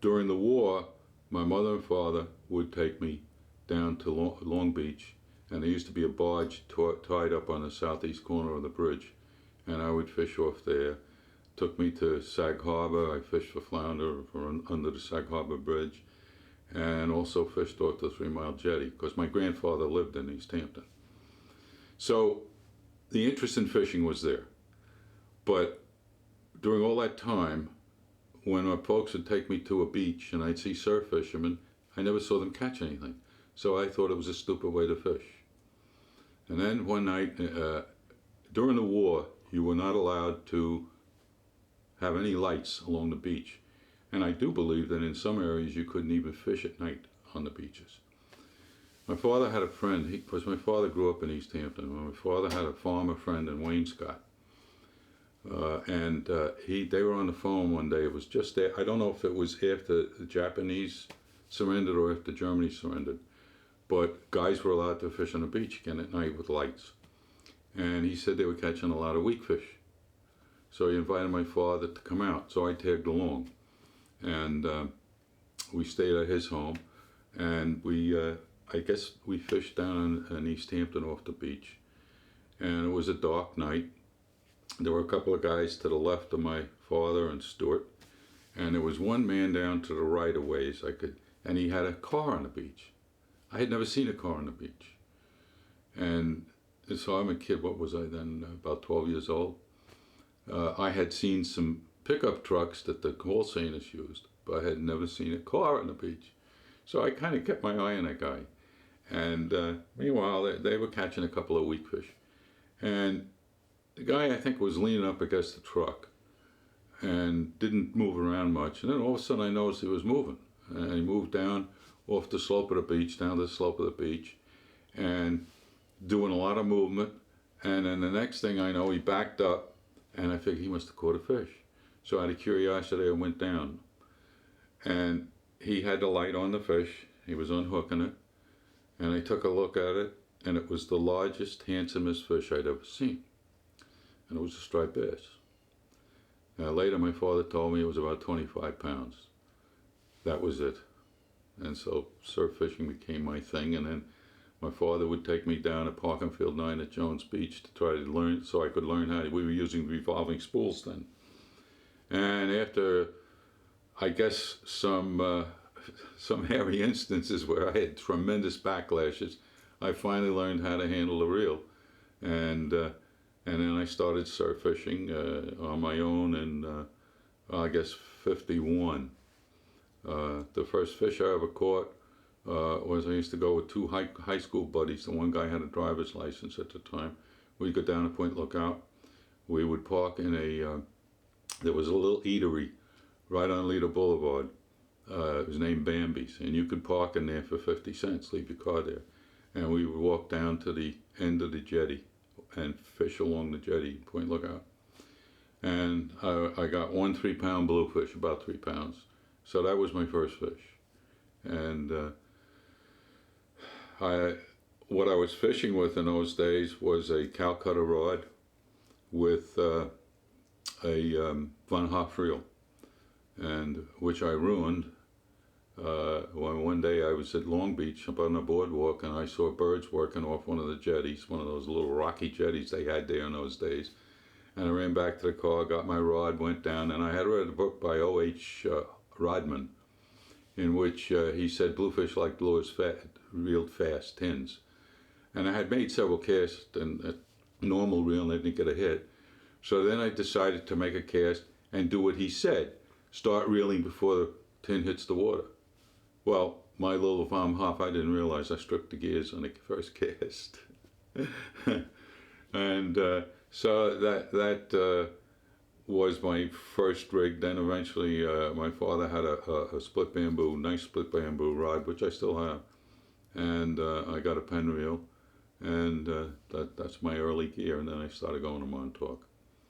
During the war, my mother and father would take me down to Long Beach, and there used to be a barge tied up on the southeast corner of the bridge, and I would fish off there. Took me to Sag Harbor. I fished for flounder under the Sag Harbor Bridge, and also fished off the 3 Mile Jetty because my grandfather lived in East Hampton. So the interest in fishing was there. But during all that time, when my folks would take me to a beach and I'd see surf fishermen, I never saw them catch anything. So I thought it was a stupid way to fish. And then one night, during the war, you were not allowed to have any lights along the beach. And I do believe that in some areas you couldn't even fish at night on the beaches. My father had a friend, because my father grew up in East Hampton. My father had a farmer friend in Waynescott. They were on the phone one day. It was just there. I don't know if it was after the Japanese surrendered or after Germany surrendered, but guys were allowed to fish on the beach again at night with lights. And he said they were catching a lot of weakfish. So he invited my father to come out. So I tagged along. And we stayed at his home. And I guess we fished down in East Hampton off the beach. And it was a dark night. There were a couple of guys to the left of my father and Stuart. And there was one man down to the right a ways. And he had a car on the beach. I had never seen a car on the beach. And so I'm a kid, what was I then, about 12 years old? I had seen some pickup trucks that the wholesalers used, but I had never seen a car on the beach. So I kind of kept my eye on that guy. And meanwhile, they were catching a couple of weakfish. And the guy, I think, was leaning up against the truck and didn't move around much. And then all of a sudden I noticed he was moving. And he moved down off the slope of the beach, down the slope of the beach, and doing a lot of movement. And then the next thing I know, he backed up, and I figured he must have caught a fish. So out of curiosity, I went down. And he had the light on the fish. He was unhooking it. And I took a look at it, and it was the largest, handsomest fish I'd ever seen. And it was a striped bass. Later, my father told me it was about 25 pounds. That was it. And so surf fishing became my thing. And then my father would take me down at Park and Field 9 at Jones Beach to try to learn, so I could learn how. We were using revolving spools then. And after, I guess, some hairy instances where I had tremendous backlashes, I finally learned how to handle the reel. And then I started surf fishing on my own in, I guess, 51. The first fish I ever caught was I used to go with two high school buddies. The one guy had a driver's license at the time. We'd go down to Point Lookout. We would park in there was a little eatery right on Leader Boulevard. It was named Bambi's, and you could park in there for 50 cents, leave your car there. And we would walk down to the end of the jetty and fish along the jetty, Point Lookout. And I got one 3-pound bluefish, about 3 pounds. So that was my first fish. And what I was fishing with in those days was a Calcutta rod with a Von Hoff reel, and which I ruined. One day I was at Long Beach up on the boardwalk, and I saw birds working off one of the jetties, one of those little rocky jetties they had there in those days. And I ran back to the car, got my rod, went down, and I had read a book by O.H. Rodman, in which he said bluefish like lures reeled fast, tins. And I had made several casts and a normal reel, and I didn't get a hit. So then I decided to make a cast and do what he said. Start reeling before the tin hits the water. Well, my little Vom Hoff, I didn't realize I stripped the gears on the first cast. And so that was my first rig. Then eventually my father had a split bamboo, nice split bamboo rod, which I still have. And I got a pen reel, and that's my early gear. And then I started going to Montauk.